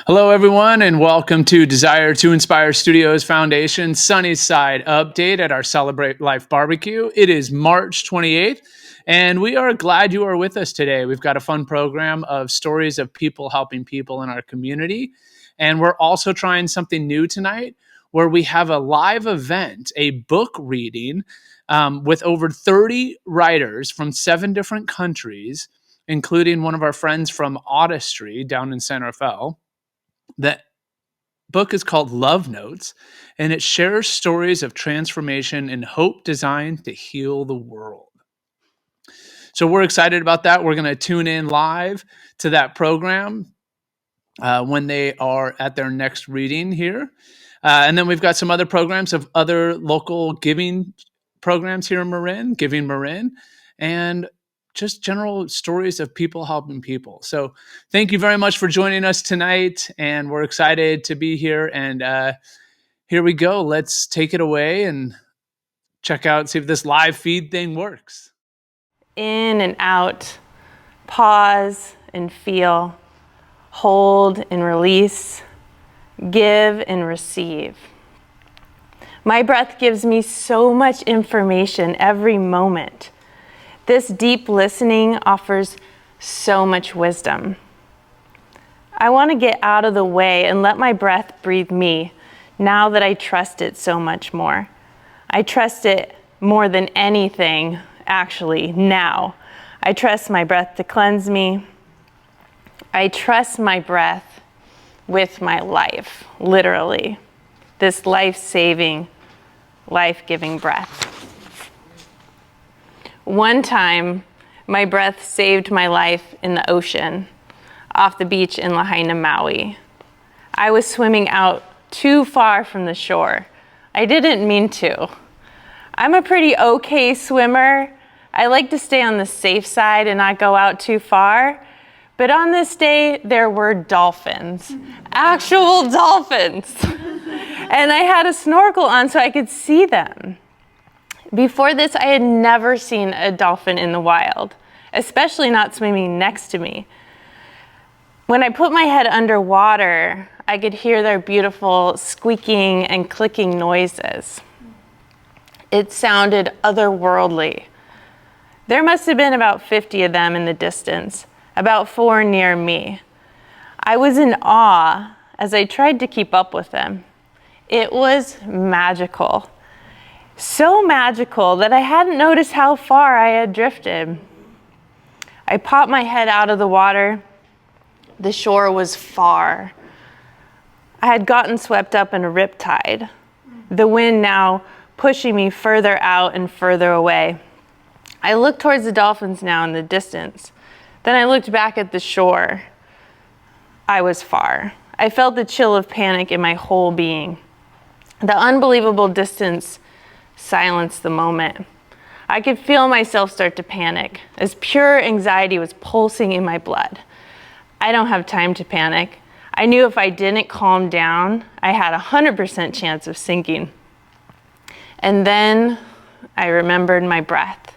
Hello, everyone, and welcome to Desire to Inspire Studios Foundation Sunnyside update at our Celebrate Life barbecue. It is March 28th, and we are glad you are with us today. We've got a fun program of stories of people helping people in our community, and we're also trying something new tonight where we have a live event, a book reading with over 30 writers from 7 different countries, including one of our friends from Audestry down in San Rafael. The book is called Love Notes, and it shares stories of transformation and hope designed to heal the world. So we're excited about that. We're going to tune in live to that program when they are at their next reading here. And then we've got some other programs of other local giving programs here in Marin, Giving Marin, and just general stories of people helping people. So thank you very much for joining us tonight, and we're excited to be here. And here we go. Let's take it away and check out, see if this live feed thing works. In and out, pause and feel, hold and release, give and receive. My breath gives me so much information every moment. This deep listening offers so much wisdom. I want to get out of the way and let my breath breathe me now that I trust it so much more. I trust it more than anything, actually, now. I trust my breath to cleanse me. I trust my breath with my life, literally. This life-saving, life-giving breath. One time, my breath saved my life in the ocean, off the beach in Lahaina, Maui. I was swimming out too far from the shore. I didn't mean to. I'm a pretty okay swimmer. I like to stay on the safe side and not go out too far. But on this day, there were dolphins, actual dolphins. And I had a snorkel on so I could see them. Before this, I had never seen a dolphin in the wild, especially not swimming next to me. When I put my head underwater, I could hear their beautiful squeaking and clicking noises. It sounded otherworldly. There must have been about 50 of them in the distance, about 4 near me. I was in awe as I tried to keep up with them. It was magical. So magical that I hadn't noticed how far I had drifted. I popped my head out of the water. The shore was far. I had gotten swept up in a riptide, the wind now pushing me further out and further away. I looked towards the dolphins now in the distance. Then I looked back at the shore. I was far. I felt the chill of panic in my whole being. The unbelievable distance silenced the moment. I could feel myself start to panic as pure anxiety was pulsing in my blood. I don't have time to panic. I knew if I didn't calm down, I had a 100% chance of sinking. And then I remembered my breath.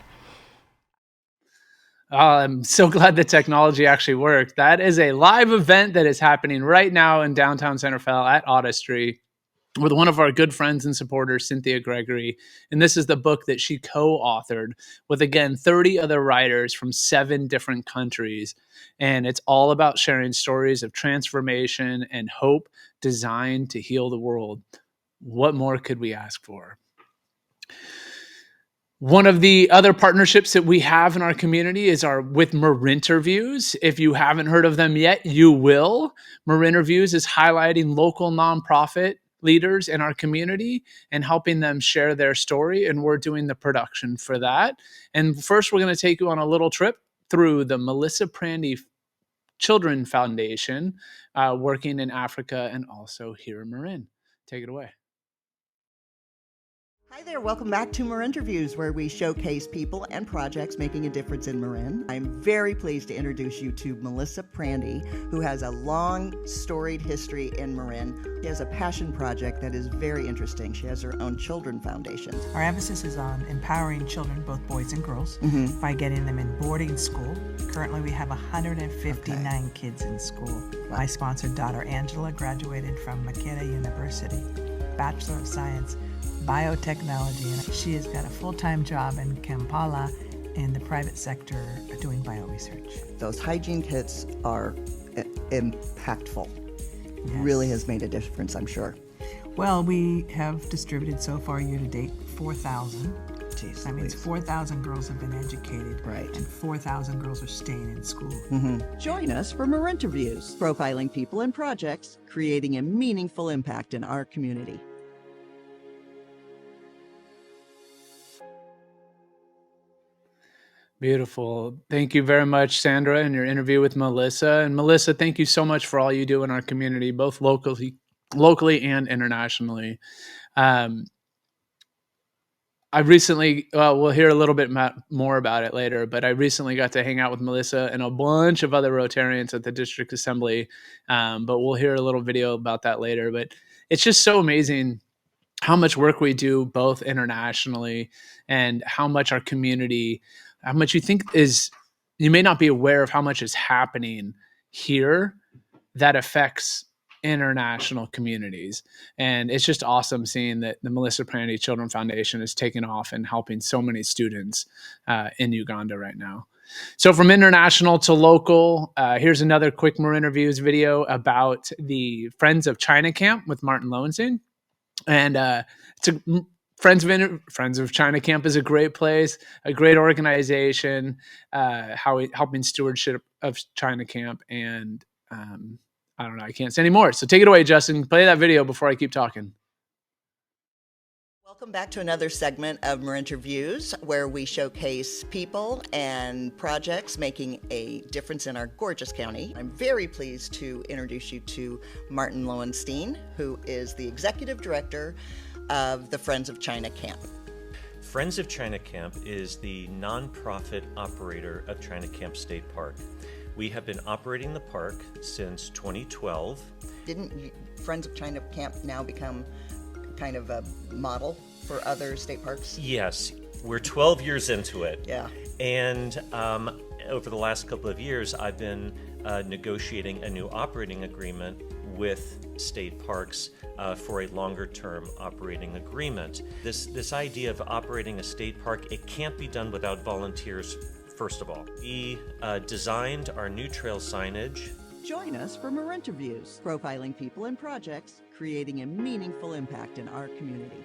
I'm so glad the technology actually worked. That is a live event that is happening right now in downtown San Rafael at Audestry with one of our good friends and supporters, Cynthia Gregory. And this is the book that she co-authored with, again, 30 other writers from 7 different countries. And it's all about sharing stories of transformation and hope designed to heal the world. What more could we ask for? One of the other partnerships that we have in our community is with Marinterviews. If you haven't heard of them yet, you will. Marinterviews is highlighting local nonprofit leaders in our community and helping them share their story, and we're doing the production for that. And first, we're going to take you on a little trip through the Melissa Prandy Children Foundation, working in Africa and also here in Marin. Take it away. Hi there, welcome back to Marinterviews, where we showcase people and projects making a difference in Marin. I'm very pleased to introduce you to Melissa Prandy, who has a long, storied history in Marin. She has a passion project that is very interesting. She has her own children foundation. Our emphasis is on empowering children, both boys and girls, by getting them in boarding school Currently, we have 159 kids in school. My sponsored daughter, Angela, graduated from Makeda University, Bachelor of Science, Biotechnology, and she has got a full-time job in Kampala in the private sector doing bioresearch. Those hygiene kits are impactful. Yes. Really has made a difference, I'm sure. Well, we have distributed so far year to date 4,000. Jeez, That means please. 4,000 girls have been educated, Right. and 4,000 girls are staying in school. Join us for more interviews, profiling people and projects, creating a meaningful impact in our community. Beautiful. Thank you very much, Sandra, in your interview with Melissa. And Melissa, thank you so much for all you do in our community, both locally and internationally. I recently, we'll hear a little bit more about it later, but I recently got to hang out with Melissa and a bunch of other Rotarians at the district assembly. But we'll hear a little video about that later. But it's just so amazing how much work we do both internationally and how much our community, how much you think is, you may not be aware of how much is happening here that affects international communities. And it's just awesome seeing that the Melissa Prandy Children Foundation is taking off and helping so many students in Uganda right now. So from international to local, here's another quick More Interviews video about the Friends of China Camp with Martin Lowenstein. And it's a Friends of China Camp is a great place, a great organization, helping stewardship of China Camp. And I don't know, I can't say any more. So take it away, Justin. Play that video before I keep talking. Welcome back to another segment of More Interviews, where we showcase people and projects making a difference in our gorgeous county. I'm very pleased to introduce you to Martin Lowenstein, who is the Executive Director of the Friends of China Camp. Friends of China Camp is the nonprofit operator of China Camp State Park. We have been operating the park since 2012. Didn't Friends of China Camp now become kind of a model for other state parks? Yes, we're 12 years into it. Yeah. And over the last couple of years, I've been negotiating a new operating agreement with state parks for a longer-term operating agreement. This idea of operating a state park, it can't be done without volunteers, first of all. We designed our new trail signage. Join us for more interviews, profiling people and projects, creating a meaningful impact in our community.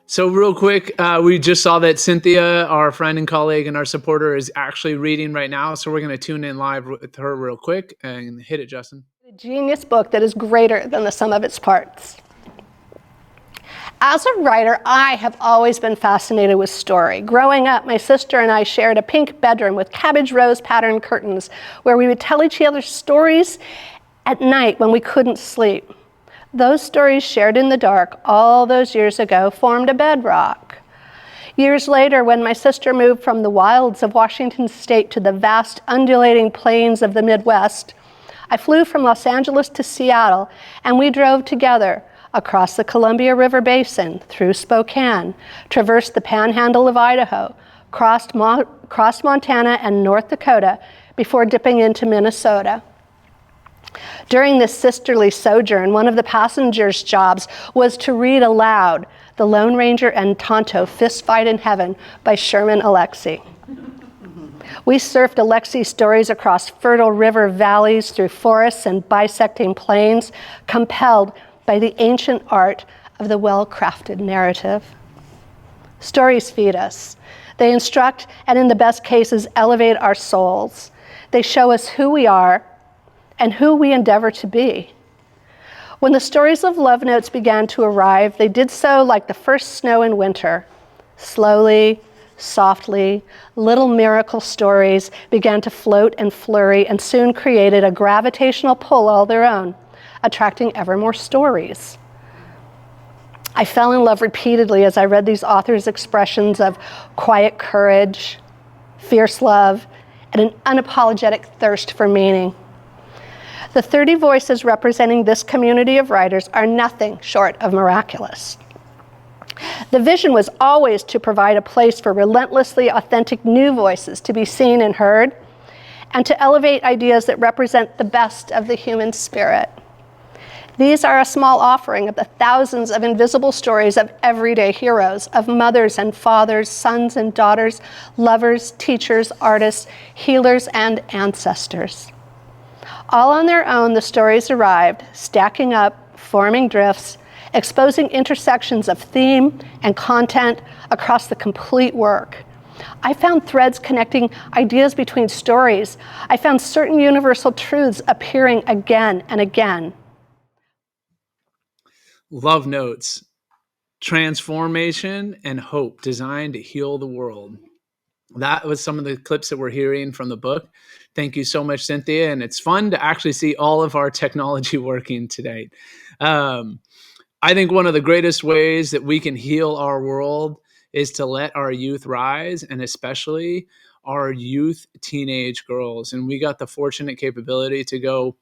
So real quick, we just saw that Cynthia, our friend and colleague and our supporter, is actually reading right now. So we're going to tune in live with her real quick and hit it, Justin. A genius book that is greater than the sum of its parts. As a writer, I have always been fascinated with story. Growing up, my sister and I shared a pink bedroom with cabbage rose patterned curtains where we would tell each other stories at night when we couldn't sleep. Those stories shared in the dark all those years ago formed a bedrock. Years later, when my sister moved from the wilds of Washington State to the vast undulating plains of the Midwest, I flew from Los Angeles to Seattle, and we drove together across the Columbia River Basin, through Spokane, traversed the panhandle of Idaho, crossed Montana and North Dakota before dipping into Minnesota. During this sisterly sojourn, one of the passengers' jobs was to read aloud The Lone Ranger and Tonto Fist Fight in Heaven by Sherman Alexie. We surfed Alexie's stories across fertile river valleys, through forests and bisecting plains, compelled by the ancient art of the well-crafted narrative. Stories feed us. They instruct and, in the best cases, elevate our souls. They show us who we are and who we endeavor to be. When the stories of love notes began to arrive, they did so like the first snow in winter. Slowly, softly, little miracle stories began to float and flurry and soon created a gravitational pull all their own, attracting ever more stories. I fell in love repeatedly as I read these authors' expressions of quiet courage, fierce love, and an unapologetic thirst for meaning. The 30 voices representing this community of writers are nothing short of miraculous. The vision was always to provide a place for relentlessly authentic new voices to be seen and heard, and to elevate ideas that represent the best of the human spirit. These are a small offering of the thousands of invisible stories of everyday heroes, of mothers and fathers, sons and daughters, lovers, teachers, artists, healers, and ancestors. All on their own, the stories arrived, stacking up, forming drifts, exposing intersections of theme and content across the complete work. I found threads connecting ideas between stories. I found certain universal truths appearing again and again. Love notes, transformation and hope designed to heal the world. That was some of the clips that we're hearing from the book. Thank you so much, Cynthia. And it's fun to actually see all of our technology working today. I think one of the greatest ways that we can heal our world is to let our youth rise, and especially our youth teenage girls. And we got the fortunate capability to go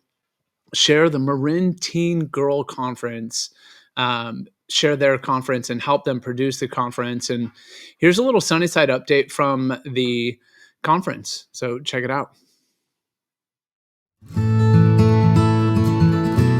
share the Marin Teen Girl Conference, share their conference and help them produce the conference. And here's a little Sunnyside update from the conference. So check it out.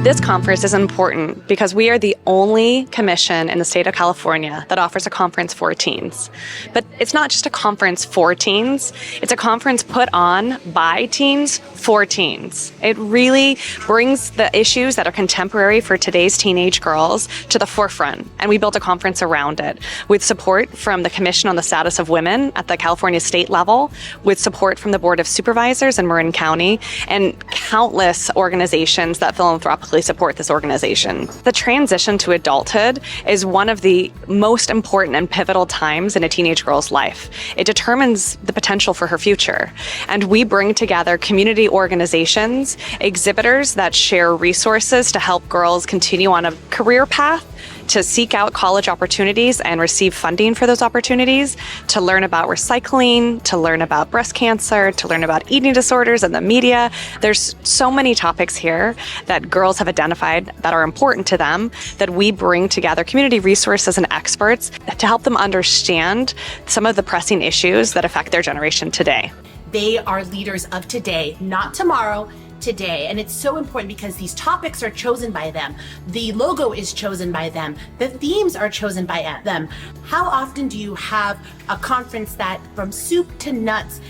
This conference is important because we are the only commission in the state of California that offers a conference for teens. But it's not just a conference for teens, it's a conference put on by teens for teens. It really brings the issues that are contemporary for today's teenage girls to the forefront, and we built a conference around it with support from the Commission on the Status of Women at the California state level, with support from the Board of Supervisors in Marin County, and countless organizations that philanthropically support this organization. The transition to adulthood is one of the most important and pivotal times in a teenage girl's life. It determines the potential for her future. And we bring together community organizations, exhibitors that share resources to help girls continue on a career path, to seek out college opportunities and receive funding for those opportunities, to learn about recycling, to learn about breast cancer, to learn about eating disorders and the media. There's so many topics here that girls have identified that are important to them, that we bring together community resources and experts to help them understand some of the pressing issues that affect their generation today. They are leaders of today, not tomorrow, today. And it's so important because these topics are chosen by them. The logo is chosen by them. The themes are chosen by them. How often do you have a conference that from soup to nuts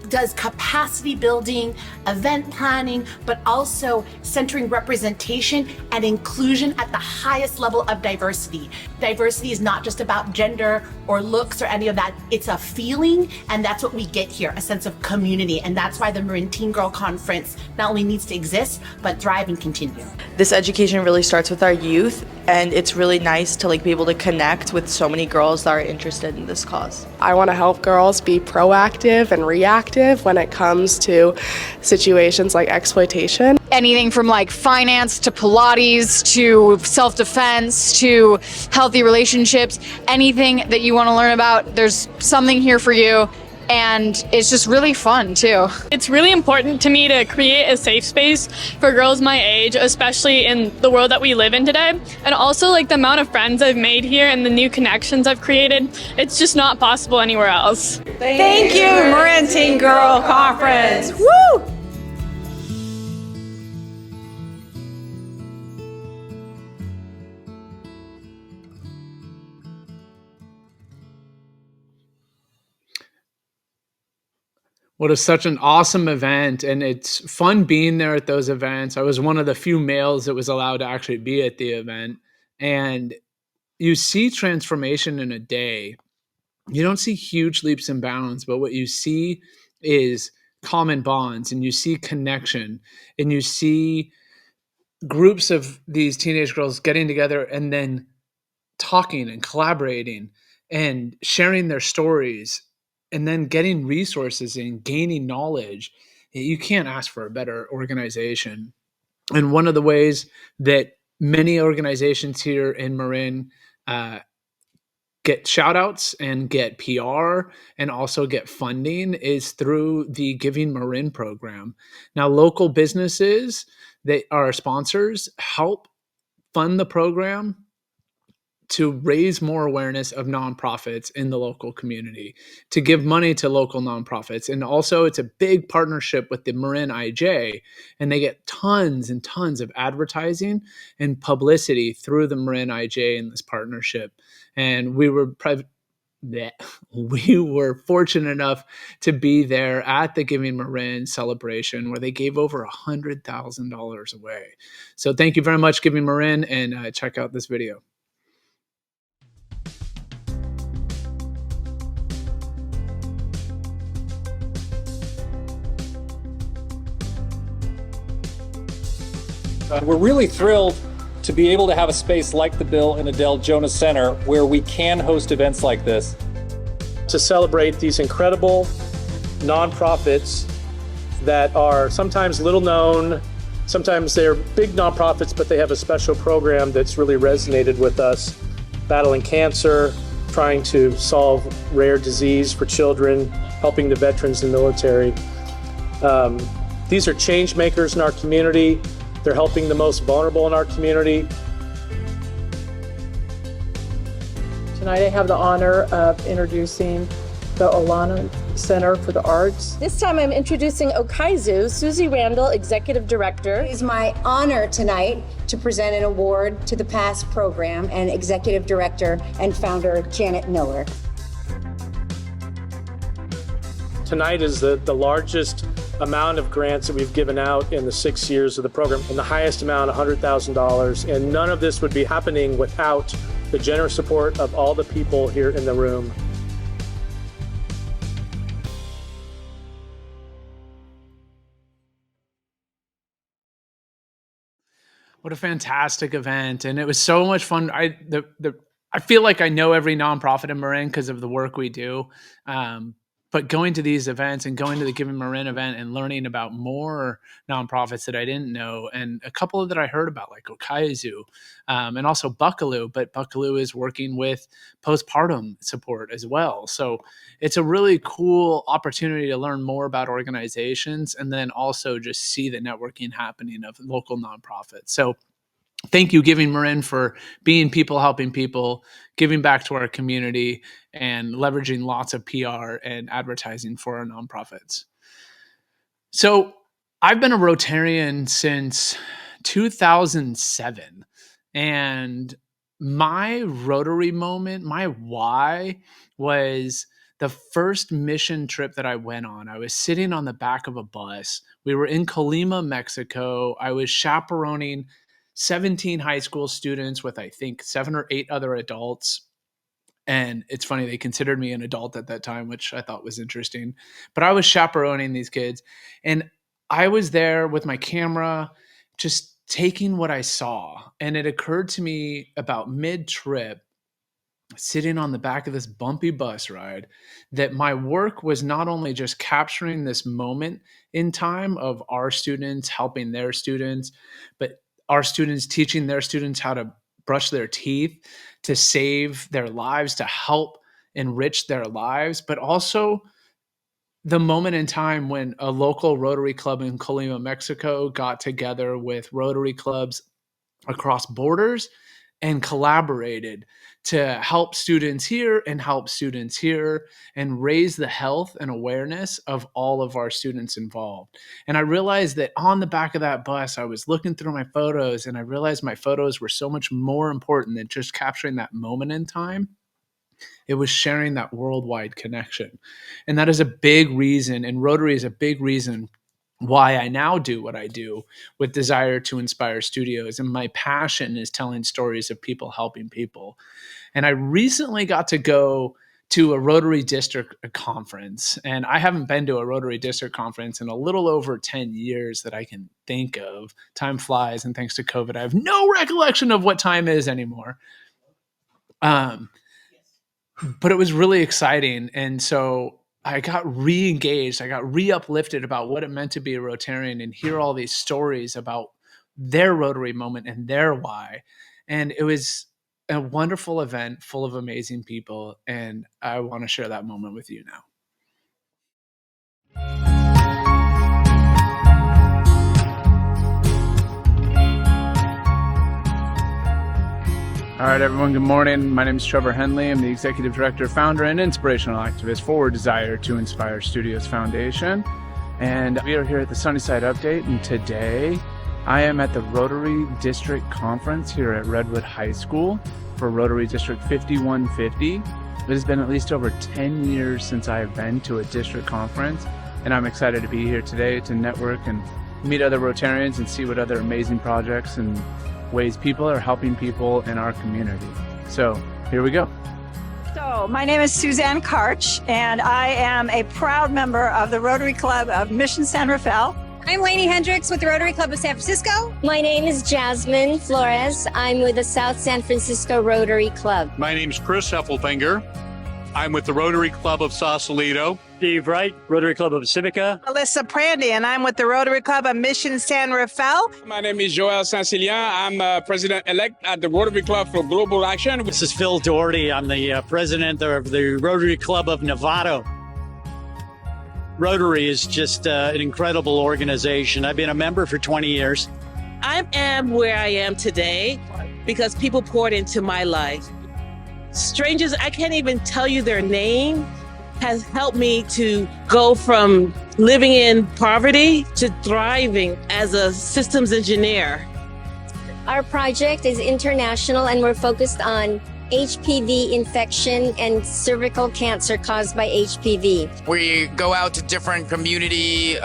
does capacity building, event planning, but also centering representation and inclusion at the highest level of diversity? Diversity is not just about gender or looks or any of that. It's a feeling, and that's what we get here, a sense of community. And that's why the Marin Teen Girl Conference not only needs to exist, but thrive and continue. This education really starts with our youth, and it's really nice to be able to connect with so many girls that are interested in this cause. I want to help girls be proactive and reactive when it comes to situations like exploitation. Anything from finance to Pilates to self-defense to healthy relationships, anything that you want to learn about, there's something here for you. And it's just really fun too. It's really important to me to create a safe space for girls my age, especially in the world that we live in today. And also the amount of friends I've made here and the new connections I've created, it's just not possible anywhere else. Thank you, Marin Teen Girl Conference. Woo! What is such an awesome event, and it's fun being there at those events. I was one of the few males that was allowed to actually be at the event, and you see transformation in a day. You don't see huge leaps and bounds, but what you see is common bonds, and you see connection, and you see groups of these teenage girls getting together and then talking and collaborating and sharing their stories, and then getting resources and gaining knowledge. You can't ask for a better organization. And one of the ways that many organizations here in Marin get shout outs and get PR and also get funding is through the Giving Marin program. Now, local businesses that are sponsors help fund the program to raise more awareness of nonprofits in the local community, to give money to local nonprofits. And also it's a big partnership with the Marin IJ, and they get tons and tons of advertising and publicity through the Marin IJ in this partnership. And we were fortunate enough to be there at the Giving Marin celebration where they gave over $100,000 away. So thank you very much, Giving Marin, and check out this video. We're really thrilled to be able to have a space like the Bill and Adele Jonas Center where we can host events like this. To celebrate these incredible nonprofits that are sometimes little known, sometimes they're big nonprofits, but they have a special program that's really resonated with us, battling cancer, trying to solve rare disease for children, helping the veterans and military. These are change makers in our community. They're helping the most vulnerable in our community. Tonight I have the honor of introducing the Olana Center for the Arts. This time I'm introducing Okaizu, Susie Randall, Executive Director. It is my honor tonight to present an award to the past program and Executive Director and Founder Janet Miller. Tonight is the largest amount of grants that we've given out in the 6 years of the program, and the highest amount, $100,000. And none of this would be happening without the generous support of all the people here in the room. What a fantastic event. And it was so much fun. I feel like I know every nonprofit in Marin because of the work we do. But going to these events and going to the Giving Marin event and learning about more nonprofits that I didn't know, and a couple that I heard about, like Okaizu, and also Buckaloo, but Buckaloo is working with postpartum support as well. So it's a really cool opportunity to learn more about organizations and then also just see the networking happening of local nonprofits. So thank you, Giving Marin, for being people helping people, giving back to our community, and leveraging lots of PR and advertising for our nonprofits. So I've been a Rotarian since 2007. And my Rotary moment, my why, was the first mission trip that I went on. I was sitting on the back of a bus. We were in Colima, Mexico. I was chaperoning 17 high school students with, I think, 7 or 8 other adults. And it's funny, they considered me an adult at that time, which I thought was interesting. But I was chaperoning these kids. And I was there with my camera, just taking what I saw. And it occurred to me about mid-trip, sitting on the back of this bumpy bus ride, that my work was not only just capturing this moment in time of our students helping their students, but our students teaching their students how to brush their teeth, to save their lives, to help enrich their lives, but also the moment in time when a local Rotary club in Colima, Mexico got together with Rotary clubs across borders and collaborated to help students here and help students here and raise the health and awareness of all of our students involved. And I realized that on the back of that bus, I was looking through my photos and I realized my photos were so much more important than just capturing that moment in time. It was sharing that worldwide connection. And that is a big reason, and Rotary is a big reason why I now do what I do with Desire to Inspire Studios. And my passion is telling stories of people helping people. And I recently got to go to a Rotary District conference. And I haven't been to a Rotary District conference in a little over 10 years that I can think of. Time flies, and thanks to COVID, I have no recollection of what time is anymore. But it was really exciting. And so I got re-engaged. I got re-uplifted about what it meant to be a Rotarian and hear all these stories about their Rotary moment and their why. And it was a wonderful event full of amazing people. And I want to share that moment with you now. All right, everyone, good morning. My name is Trevor Henley. I'm the Executive Director, Founder, and Inspirational Activist for Desire to Inspire Studios Foundation. And we are here at the Sunnyside Update, and today I am at the Rotary District Conference here at Redwood High School for Rotary District 5150. It has been at least over 10 years since I have been to a district conference, and I'm excited to be here today to network and meet other Rotarians and see what other amazing projects and ways people are helping people in our community. So here we go. So my name is Suzanne Karch, and I am a proud member of the Rotary Club of Mission San Rafael. I'm Lainey Hendricks with the Rotary Club of San Francisco. My name is Jasmine Flores. I'm with the South San Francisco Rotary Club. My name is Chris Heffelfinger. I'm with the Rotary Club of Sausalito. Steve Wright, Rotary Club of Civica. Melissa Prandy, and I'm with the Rotary Club of Mission San Rafael. My name is Joel Saint-Cilian. I'm president-elect at the Rotary Club for Global Action. This is Phil Doherty. I'm the president of the Rotary Club of Novato. Rotary is just an incredible organization. I've been a member for 20 years. I am where I am today because people poured into my life. Strangers, I can't even tell you their name, has helped me to go from living in poverty to thriving as a systems engineer. Our project is international, and we're focused on HPV infection and cervical cancer caused by HPV. We go out to different community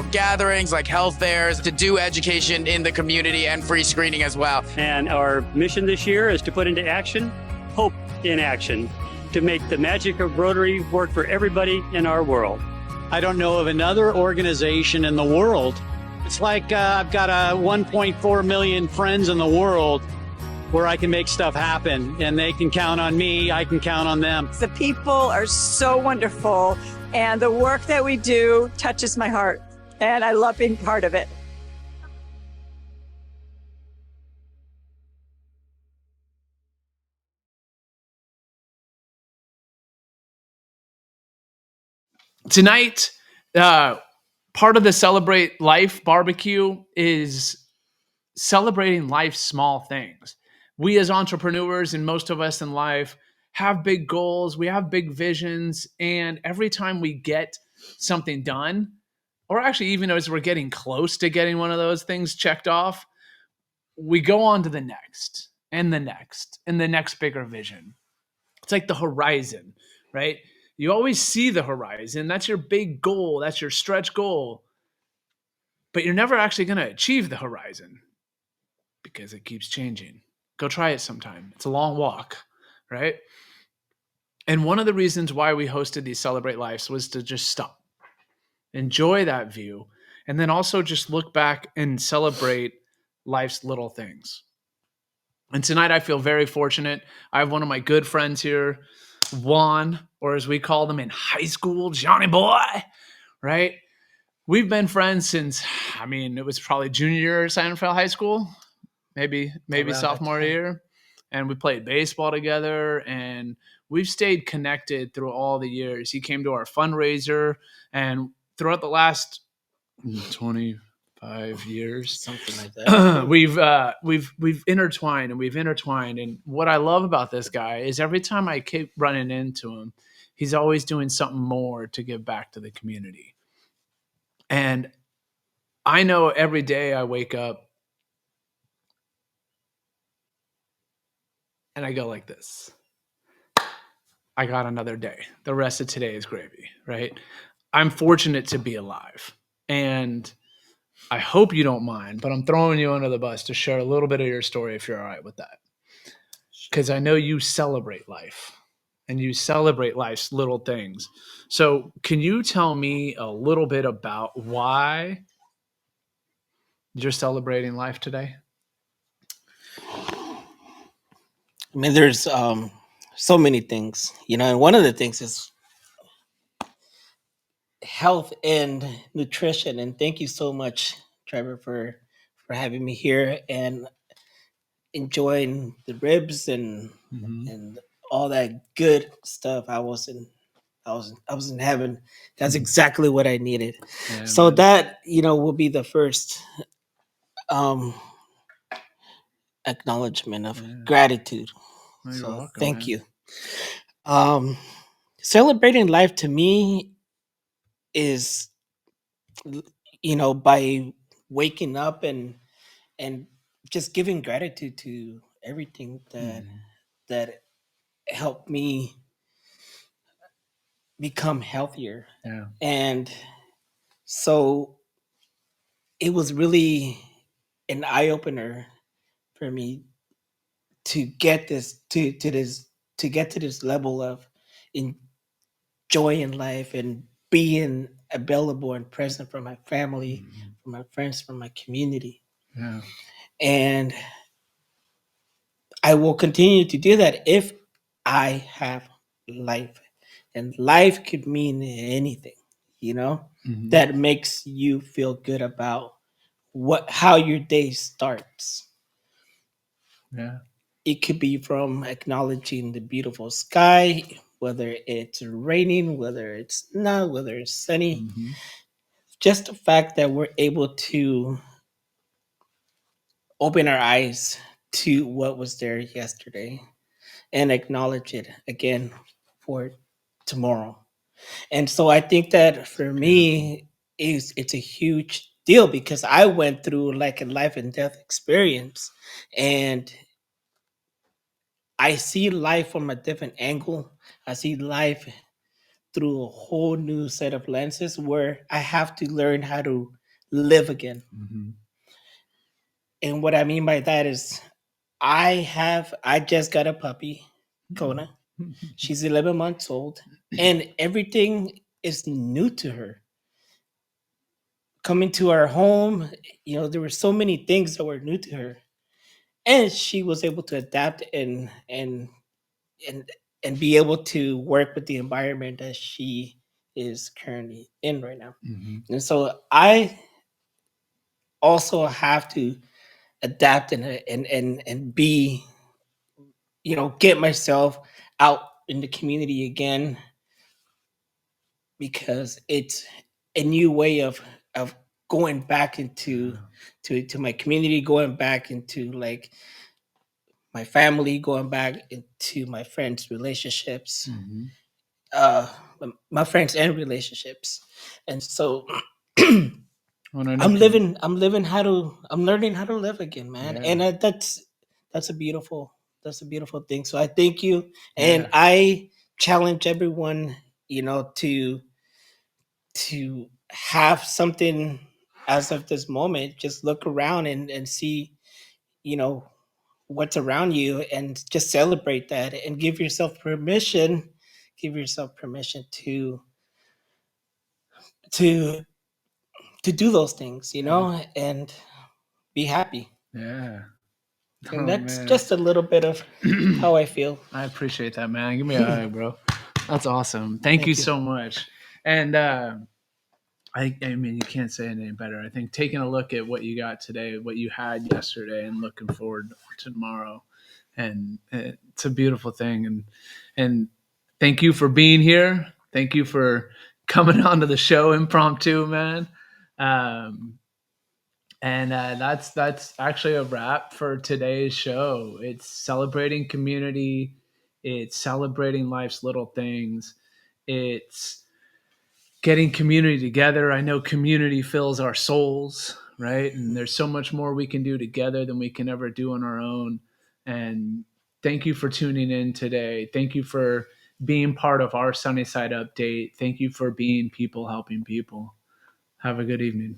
gatherings like health fairs to do education in the community and free screening as well. And our mission this year is to put into action hope in action, to make the magic of Rotary work for everybody in our world. I don't know of another organization in the world. It's like I've got 1.4 million friends in the world where I can make stuff happen, and they can count on me, I can count on them. The people are so wonderful, and the work that we do touches my heart, and I love being part of it. Tonight, part of the Celebrate Life barbecue is celebrating life's small things. We as entrepreneurs, and most of us in life, have big goals, we have big visions, and every time we get something done, or actually even as we're getting close to getting one of those things checked off, we go on to the next, and the next, and the next bigger vision. It's like the horizon, right? You always see the horizon. That's your big goal. That's your stretch goal. But you're never actually going to achieve the horizon because it keeps changing. Go try it sometime. It's a long walk, right? And one of the reasons why we hosted these Celebrate Lives was to just stop, enjoy that view, and then also just look back and celebrate life's little things. And tonight I feel very fortunate. I have one of my good friends here, Juan, or as we call them in high school, Johnny Boy, right? We've been friends since, it was probably junior year at San Rafael High School, maybe sophomore year. And we played baseball together, and we've stayed connected through all the years. He came to our fundraiser, and throughout the last 25 years, something like that, we've intertwined. And what I love about this guy is every time I keep running into him, he's always doing something more to give back to the community. And I know every day I wake up and I go like this. I got another day. The rest of today is gravy, right? I'm fortunate to be alive. And I hope you don't mind, but I'm throwing you under the bus to share a little bit of your story if you're all right with that. Because I know you celebrate life and you celebrate life's little things. So can you tell me a little bit about why you're celebrating life today? There's so many things, and one of the things is health and nutrition. And thank you so much, Trevor, for having me here and enjoying the ribs and all that good stuff. I was in heaven. That's exactly what I needed. Yeah, so man. That will be the first acknowledgement of gratitude. You're So welcome, thank man. you. Celebrating life to me is, by waking up and just giving gratitude to everything that helped me become healthier. Yeah. And so it was really an eye opener for me to get this to get to this level of enjoying life and being available and present for my family, for my friends, for my community. Yeah. And I will continue to do that if I have life. And life could mean anything, that makes you feel good about how your day starts. Yeah. It could be from acknowledging the beautiful sky, whether it's raining, whether it's not, whether it's sunny. Just the fact that we're able to open our eyes to what was there yesterday and acknowledge it again for tomorrow. And so I think that for me it's a huge deal because I went through like a life and death experience, and I see life from a different angle. I see life through a whole new set of lenses where I have to learn how to live again. And what I mean by that is I just got a puppy, Kona. She's 11 months old, and everything is new to her. Coming to our home, there were so many things that were new to her, and she was able to adapt and be able to work with the environment that she is currently in right now. And so I also have to adapt and be, get myself out in the community again, because it's a new way of going back into to my community, going back into like my family, going back into my friends' relationships, uh my friends and relationships. And so I'm learning how to live again, man. Yeah. And that's a beautiful thing. So I thank you, and I challenge everyone, to have something as of this moment. Just look around and see, what's around you, and just celebrate that and give yourself permission to do those things, and be happy. Yeah. And Oh, that's man. just a little bit of how I feel. I appreciate that, man. Give me a hug, bro. That's awesome. Thank you so much. And I mean, you can't say it any better. I think taking a look at what you got today, what you had yesterday, and looking forward to tomorrow, and it's a beautiful thing. And thank you for being here. Thank you for coming onto the show impromptu, man. And that's actually a wrap for today's show. It's celebrating community. It's celebrating life's little things. It's getting community together. I know community fills our souls, right? And there's so much more we can do together than we can ever do on our own. And thank you for tuning in today. Thank you for being part of our Sunnyside Update. Thank you for being people helping people. Have a good evening.